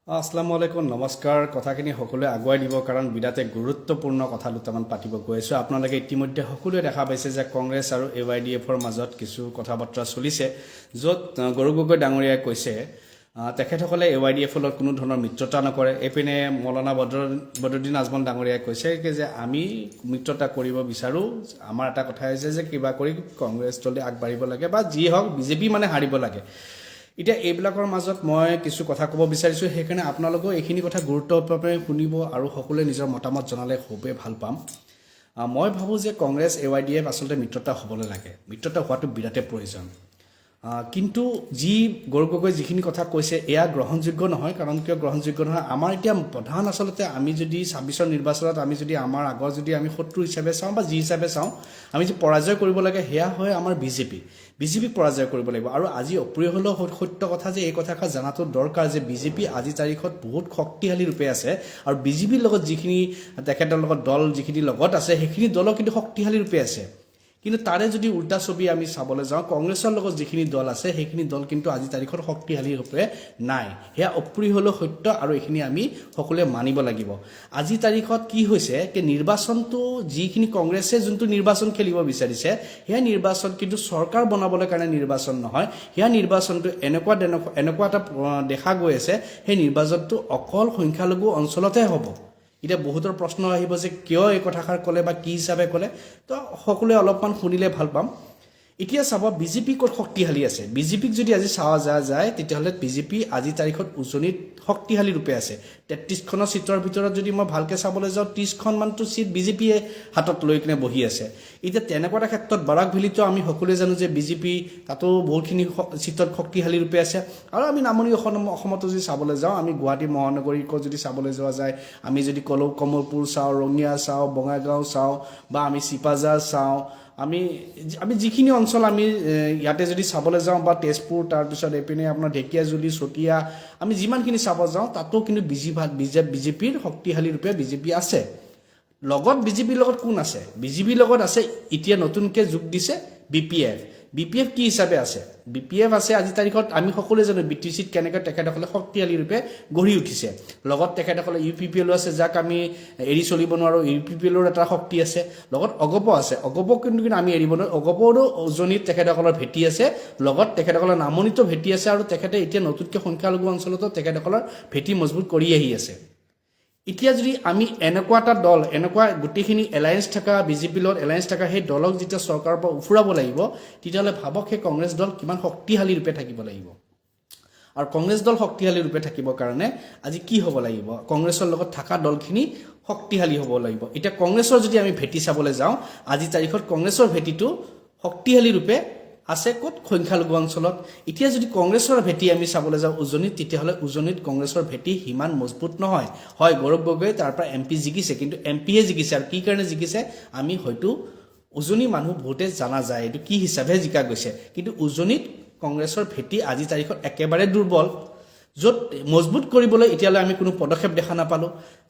আসসালামু আলাইকুম নমস্কাৰ কথাখিনি সকলোৱে আগুৱাই দিব কাৰণ বিৰাটে গুৰুত্বপূৰ্ণ কথা দুটামান পাতিব গৈ আছো আপোনালোকে ইতিমধ্যে সকলোৱে দেখা পাইছে যে কংগ্ৰেছ আৰু এআইডিএফৰ মাজত কিছু কথা বতৰা চলিছে য'ত গৌৰৱ গগৈ ডাঙৰীয়াই কৈছে তেখেতসকলে এআইডিএফৰ লগত কোনো ধৰণৰ মিত্ৰতা নকৰে এপিনে মৌলানা বদৰুদ্দিন আজমল ডাঙৰীয়াই কৈছে যে আমি মিত্ৰতা কৰিব বিচাৰো আমাৰ এটা কথা হৈছে যে কিবা কৰি কংগ্ৰেছ দলে আগবাঢ়িব লাগে বা যি হওক বিজেপি মানে হাৰিব লাগে এতিয়া এইবিলাকৰ মাজত মই কিছু কথা ক'ব বিচাৰিছো সেইকাৰণে আপোনালোকেও এইখিনি কথা গুৰুত্বপূৰ্ণভাৱে শুনিব আৰু সকলোৱে নিজৰ মতামত জনালে খুবেই ভাল পাম মই ভাবো যে কংগ্ৰেছ এআইডিএফ আসলে মিত্ৰতা হ'বলৈ লাগে মিত্ৰতা হোৱাটো বিৰাটে প্ৰয়োজন কিন্তু যি গৌৰৱ গগৈ যিখিনি কথা কৈছে এয়া গ্ৰহণযোগ্য নহয় কাৰণ কিয় গ্ৰহণযোগ্য নহয় আমাৰ এতিয়া প্ৰধান আসলতে আমি যদি 26ৰ নিৰ্বাচনত আমি যদি আমাৰ আগৰ যদি আমি শত্ৰু হিচাপে চাওঁ বা যি হিচাপে চাওঁ আমি যে পৰাজয় কৰিব লাগে হেয়া হয় আমাৰ বিজেপি পৰাজয় কৰিব লাগিব আৰু আজি অপ্ৰিয় হলেও সত্য কথা যে এই কথাষাৰ জানাটো দৰকাৰ যে বিজেপি আজি তাৰিখত বহুত শক্তিশালী ৰূপে আছে আৰু বিজেপিৰ লগত যিখিনি তেখেতৰ লগত দল যিখিনি লগত আছে সেইখিনি দল কিন্তু শক্তিশালী ৰূপে আছে কিন্তু তাৰে যদি উল্টা ছবি আমি চাবলৈ যাওঁ কংগ্ৰেছৰ লগত যিখিনি দল আছে সেইখিনি দল কিন্তু আজি তাৰিখত শক্তিশালী ৰূপে নাই হেয়া অপ্ৰিয় হলেও সত্য আৰু এইখিনি আমি সকলোৱে মানিব লাগিব আজি তাৰিখত কি হৈছে যে নিৰ্বাচনটো যিখিনি কংগ্ৰেছে যোনটো নিৰ্বাচন খেলিব বিচাৰিছে হেয়া নিৰ্বাচন কিন্তু চৰকাৰ বনাবলৈ কাৰণে নিৰ্বাচন নহয় হেয়া নিৰ্বাচনটো এনেকুৱা এটা দেখা গৈ আছে সেই নিৰ্বাচনটো অকল সংখ্যালঘু অঞ্চলতে হ'ব এতিয়া বহুতৰ প্ৰশ্ন আহিব যে কিয় এই কথাষাৰ ক'লে বা কি হিচাপে ক'লে তো সকলোৱে অলপমান শুনিলে ভাল পাম এতিয়া চাব বিজেপি ক'ত শক্তিশালী আছে বিজেপিক যদি আজি চাৱা যায় তেতিয়াহ'লে বিজেপি আজি তাৰিখত উজনিত শক্তিশালী ৰূপে আছে 33খনৰ সিটৰ ভিতৰত যদি মই ভালকে চাবলৈ যাওঁ 30খন মানটো সিট বিজেপিয়ে হাতত লৈ কিনে বহি আছে এতিয়া তেনেকুৱা ক্ষেত্ৰত বাৰাক ভেলীটো আমি সকলোৱে জানো যে বিজেপি তাতো বহুতখিনি সিটত শক্তিশালী ৰূপে আছে আৰু আমি নামনি অসমতো যদি চাবলৈ যাওঁ আমি গুৱাহাটী মহানগৰীক যদি চাবলৈ যোৱা যায় আমি যদি কমলপুৰ চাওঁ ৰঙিয়া চাওঁ বঙাইগাঁও চাওঁ বা আমি চিপাঝাৰ চাওঁ আমি যিখিনি অঞ্চল আমি ইয়াতে যদি চাবলৈ যাওঁ বা তেজপুৰ তাৰ পিছত এপিনে আপোনাৰ ঢেকিয়াজুলি চতিয়া আমি যিমানখিনি চাব যাওঁ তাতো কিন্তু বিজেপিৰ শক্তিশালী ৰূপে বিজেপি আছে লগত বিজেপিৰ লগত কোন আছে বিজেপিৰ লগত আছে এতিয়া নতুনকে যোগ দিছে বিপিএফ কি হিচাপে আছে বিপিএফ আছে আজি তাৰিখত আমি সকলোৱে জানো বিটিচিত কেনেকৈ তেখেতসকলে শক্তিশালী ৰূপে গঢ়ি উঠিছে লগত তেখেতসকলে ইউপিপিএল আছে যাক আমি এৰি চলিব নোৱাৰো ইউপিপিএলৰ এটা শক্তি আছে লগত অগপ আছে অগপ কিন্তু আমি এৰিব নোৱাৰো অগপৰো উজনিত তেখেতসকলৰ ভেটি আছে লগত তেখেতসকলৰ নামনিতো ভেটি আছে আৰু তেখেতে এতিয়া নতুনকৈ সংখ্যালঘু অঞ্চলতো তেখেতসকলৰ ভেটি মজবুত কৰি আহি আছে এতিয়া যদি আমি এনেকুৱা এটা দল এনেকুৱা গোটেইখিনি এলায়েন্স থকা বিজেপিৰ লগত এলায়েন্স থকা সেই দলক যেতিয়া চৰকাৰৰ পৰা উফুৰাব লাগিব তেতিয়াহ'লে ভাবক সেই কংগ্ৰেছ দল কিমান শক্তিশালী ৰূপে থাকিব লাগিব আৰু কংগ্ৰেছ দল শক্তিশালী ৰূপে থাকিবৰ কাৰণে আজি কি হ'ব লাগিব কংগ্ৰেছৰ লগত থকা দলখিনি শক্তিশালী হ'ব লাগিব এতিয়া কংগ্ৰেছৰ যদি আমি ভেটি চাবলৈ যাওঁ আজি তাৰিখত কংগ্ৰেছৰ ভেটিটো শক্তিশালী ৰূপে আছে ক'ত সংখ্যালঘু অঞ্চলত এতিয়া যদি কংগ্ৰেছৰ ভেটি আমি চাবলৈ যাওঁ উজনিত তেতিয়াহ'লে উজনিত কংগ্ৰেছৰ ভেটি সিমান মজবুত নহয় হয় গৌৰৱ গগৈ তাৰ পৰা এমপি জিকিছে কিন্তু এমপিয়ে জিকিছে আৰু কি কাৰণে জিকিছে আমি হয়তো উজনি মানুহ বহুতে জানা যায় এইটো কি হিচাপে জিকা গৈছে কিন্তু উজনিত কংগ্ৰেছৰ ভেটি আজি তাৰিখত একেবাৰে দুৰ্বল য'ত মজবুত কৰিবলৈ এতিয়ালৈ আমি কোনো পদক্ষেপ দেখা নাপালো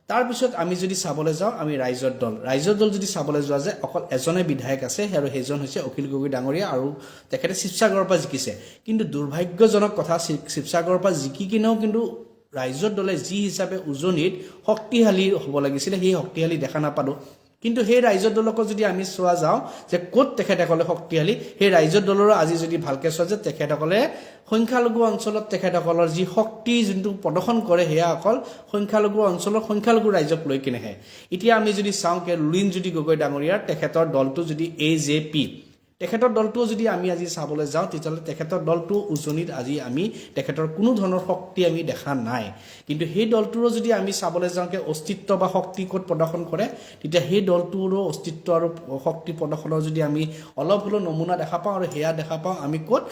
তাৰ পিছত আমি যদি চাবলৈ যাওঁ আমি ৰাইজৰ দল যদি চাবলৈ যোৱা যায় অকল এজনে বিধায়ক আছে আৰু সেইজন হৈছে অখিল গগৈ ডাঙৰীয়া আৰু তেখেতে শিৱসাগৰৰ পৰা জিকিছে কিন্তু দুৰ্ভাগ্যজনক কথা শিৱসাগৰৰ পৰা জিকি কিনেও কিন্তু ৰাইজৰ দলে যি হিচাপে উজনিত শক্তিশালী হ'ব লাগিছিলে সেই শক্তিশালী দেখা নাপালো কিন্তু সেই ৰাইজৰ দলক যদি আমি চোৱা যাওঁ যে ক'ত তেখেতসকলে শক্তিশালী সেই ৰাইজৰ দলৰো আজি যদি ভালকে চোৱা যে তেখেতসকলে সংখ্যালঘু অঞ্চলত তেখেতসকলৰ যি শক্তি যোনটো প্ৰদৰ্শন কৰে সেয়া অকল সংখ্যালঘু অঞ্চলৰ সংখ্যালঘু ৰাইজক লৈ কিনেহে এতিয়া আমি যদি চাওঁ যে লুৰিণজ্যোতি গগৈ ডাঙৰীয়াৰ তেখেতৰ দলটো যদি এজেপি তেখেতৰ দলটো যদি আমি আজি চাবলৈ যাওঁ তেতিয়াহ'লে তেখেতৰ দলটো উজনিত আজি আমি তেখেতৰ কোনো ধৰণৰ শক্তি আমি দেখা নাই কিন্তু সেই দলটোৰো যদি আমি চাবলৈ যাওঁ যে অস্তিত্ব বা শক্তি ক'ত প্ৰদৰ্শন কৰে তেতিয়া সেই দলটোৰো অস্তিত্ব আৰু শক্তি প্ৰদৰ্শনৰ যদি আমি অলপ হলেও নমুনা দেখা পাওঁ আৰু হেয়া দেখা পাওঁ আমি ক'ত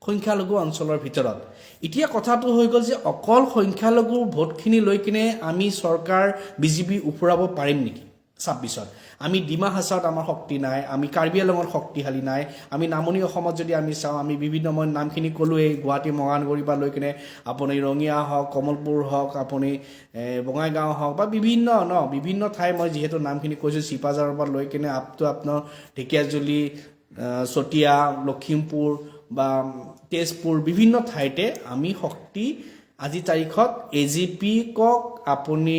সংখ্যালঘু অঞ্চলৰ ভিতৰত এতিয়া কথাটো হৈ গ'ল যে অকল সংখ্যালঘু ভোটখিনি লৈ কিনে আমি চৰকাৰ বিজেপি উফুৰাব পাৰিম নেকি 26ত আমি ডিমা হাছাওত আমাৰ শক্তি নাই আমি কাৰ্বি আংলঙৰ শক্তিশালী নাই আমি নামনি অসমত যদি আমি চাওঁ আমি বিভিন্ন মই নামখিনি ক'লোৱেই গুৱাহাটী মহানগৰীৰ পৰা লৈ কিনে আপুনি ৰঙিয়া হওক কমলপুৰ হওক আপুনি বঙাইগাঁও হওক বা বিভিন্ন ঠাই মই যিহেতু নামখিনি কৈছোঁ চিপাঝাৰৰ পৰা লৈ কিনে আপটো আপোনাৰ ঢেকিয়াজুলি চতিয়া লখিমপুৰ বা তেজপুৰ বিভিন্ন ঠাইতে আমি শক্তি আজি তাৰিখত AGP কক আপুনি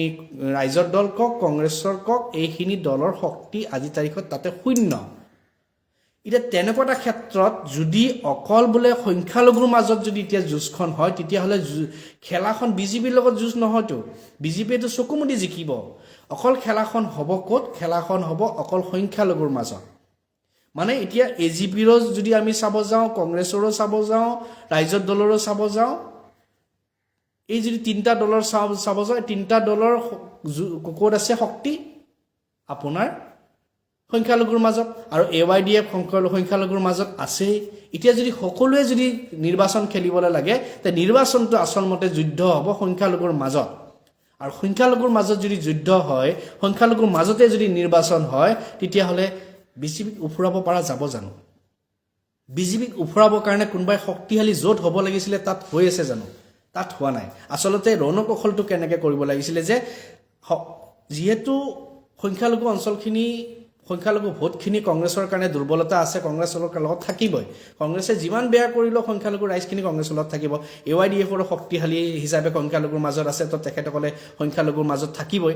ৰাইজৰ দল কক কংগ্ৰেছৰ কক এইখিনি দলৰ শক্তি আজি তাৰিখত তাতে শূন্য এতিয়া তেনেকুৱা এটা ক্ষেত্ৰত যদি অকল বোলে সংখ্যালঘুৰ মাজত যদি এতিয়া যুঁজখন হয় তেতিয়াহ'লে খেলাখন বিজেপিৰ লগত যুঁজ নহয়তো বিজেপিয়েতো চকুমুদি জিকিব অকল খেলাখন হ'ব ক'ত খেলাখন হ'ব অকল সংখ্যালঘুৰ মাজত মানে এতিয়া AGPৰ যদি আমি চাব যাওঁ কংগ্ৰেছৰো চাব যাওঁ ৰাইজৰ দলৰো চাব যাওঁ এই যদি তিনিটা দলৰ চাব যাওঁ তিনিটা দলৰ ক'ত আছে শক্তি আপোনাৰ সংখ্যালঘুৰ মাজত আৰু AYDF সংখ্যালঘুৰ মাজত আছে এতিয়া যদি সকলোৱে যদি নিৰ্বাচন খেলিবলৈ লাগে তে নিৰ্বাচনটো আচলমতে যুদ্ধ হ'ব সংখ্যালঘুৰ মাজত আৰু সংখ্যালঘুৰ মাজত যদি যুদ্ধ হয় সংখ্যালঘুৰ মাজতে যদি নিৰ্বাচন হয় তেতিয়াহ'লে বিজেপিক উফৰাব পৰা যাব জানো বিজেপিক উফৰাবৰ কাৰণে কোনোবাই শক্তিশালী জোট হ'ব লাগিছিলে তাত হৈ আছে জানো তাত হোৱা নাই আচলতে ৰণকৌশলটো কেনেকৈ কৰিব লাগিছিলে যে যিহেতু সংখ্যালঘু অঞ্চলখিনি সংখ্যালঘু ভোটখিনি কংগ্ৰেছৰ কাৰণে দুৰ্বলতা আছে কংগ্ৰেছৰ লগত থাকিবই কংগ্ৰেছে যিমান বেয়া কৰিলেও সংখ্যালঘু ৰাইজখিনি কংগ্ৰেছৰ লগত থাকিব AYDFৰ শক্তিশালী হিচাপে সংখ্যালঘুৰ মাজত আছে তো তেখেতসকলে সংখ্যালঘুৰ মাজত থাকিবই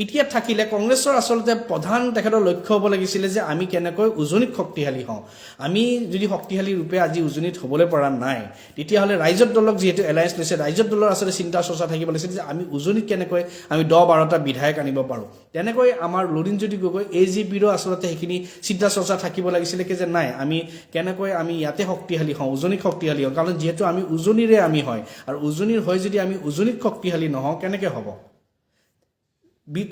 এতিয়া থাকিলে কংগ্ৰেছৰ আচলতে প্ৰধান তেখেতৰ লক্ষ্য হ'ব লাগিছিলে যে আমি কেনেকৈ উজনিত শক্তিশালী হওঁ আমি যদি শক্তিশালী ৰূপে আজি উজনিত হ'বলৈ পৰা নাই তেতিয়াহ'লে ৰাইজৰ দলক যিহেতু এলায়েন্স লৈছে ৰাইজৰ দলৰ আচলতে চিন্তা চৰ্চা থাকিব লাগিছিল যে আমি উজনিত কেনেকৈ আমি 10-12টা বিধায়ক আনিব পাৰোঁ তেনেকৈ আমাৰ লুৰিণজ্যোতি গগৈ AGPৰ আচলতে সেইখিনি চিন্তা চৰ্চা থাকিব লাগিছিলে কি যে নাই আমি কেনেকৈ আমি ইয়াতে শক্তিশালী হওঁ উজনিত শক্তিশালী হওঁ কাৰণ যিহেতু আমি উজনিৰে আমি হয় আৰু উজনিৰ হৈ যদি আমি উজনিত শক্তিশালী নহওঁ কেনেকৈ হ'ব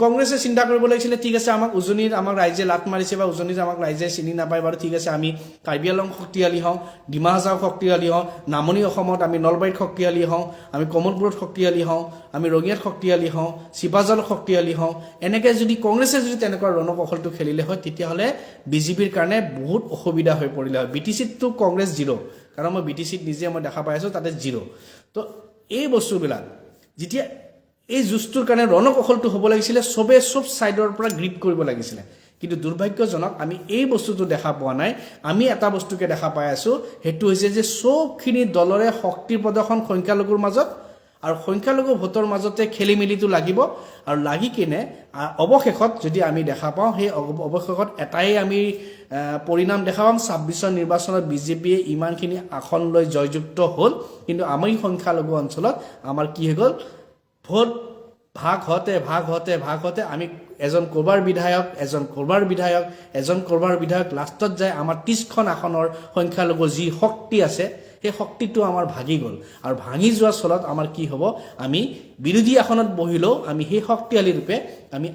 কংগ্ৰেছে চিন্তা কৰিব লাগিছিলে ঠিক আছে আমাক উজনিত আমাক ৰাইজে লাট মাৰিছে বা উজনিত আমাক ৰাইজে চিনি নাপায় বাৰু ঠিক আছে আমি কাৰ্বি আংলং শক্তিশালী হওঁ ডিমা হাছাও শক্তিশালী হওঁ নামনি অসমত আমি নলবাৰীত শক্তিশালী হওঁ আমি কমলপুৰত শক্তিশালী হওঁ আমি ৰঙিয়াত শক্তিশালী হওঁ শিৱাজালত শক্তিশালী হওঁ এনেকৈ যদি কংগ্ৰেছে যদি তেনেকুৱা ৰণকৌশলটো খেলিলে হয় তেতিয়াহ'লে বিজেপিৰ কাৰণে বহুত অসুবিধা হৈ পৰিলে হয় BTCতটো কংগ্ৰেছ 0 কাৰণ মই BTCত নিজে মই দেখা পাই আছোঁ তাতে 0 তো এই বস্তুবিলাক যেতিয়া এই যুঁজটোৰ কাৰণে ৰণকৌশলটো হ'ব লাগিছিলে চবে চব সাইডৰ পৰা গ্ৰিপ কৰিব লাগিছিলে কিন্তু দুৰ্ভাগ্যজনক আমি এই বস্তুটো দেখা পোৱা নাই আমি এটা বস্তুকে দেখা পাই আছোঁ হেতু হৈছে যে সবখিনি দলৰে শক্তিৰ প্ৰদৰ্শন সংখ্যালঘুৰ মাজত আৰু সংখ্যালঘু ভোটৰ মাজতে খেলিমেলিটো লাগিব আৰু লাগি কিনে অৱশেষত যদি আমি দেখা পাওঁ সেই অৱশেষত এটাই আমি পৰিণাম দেখা পাম 26ৰ নিৰ্বাচনত বিজেপিয়ে ইমানখিনি আসন লৈ জয়যুক্ত হ'ল কিন্তু আমাৰ সংখ্যালঘু অঞ্চলত আমাৰ কি হৈ গ'ল ভোট ভাগ হতে আমি এজন কৰবাৰ বিধায়ক লাষ্টত যায় আমাৰ 30খন আসনৰ সংখ্যালঘু যি শক্তি আছে সেই শক্তিটো আমাৰ ভাগি গ'ল আৰু ভাঙি যোৱাৰ ফলত আমাৰ কি হ'ব আমি বিৰোধী আসনত বহিলেও আমি সেই শক্তিশালী ৰূপে আমি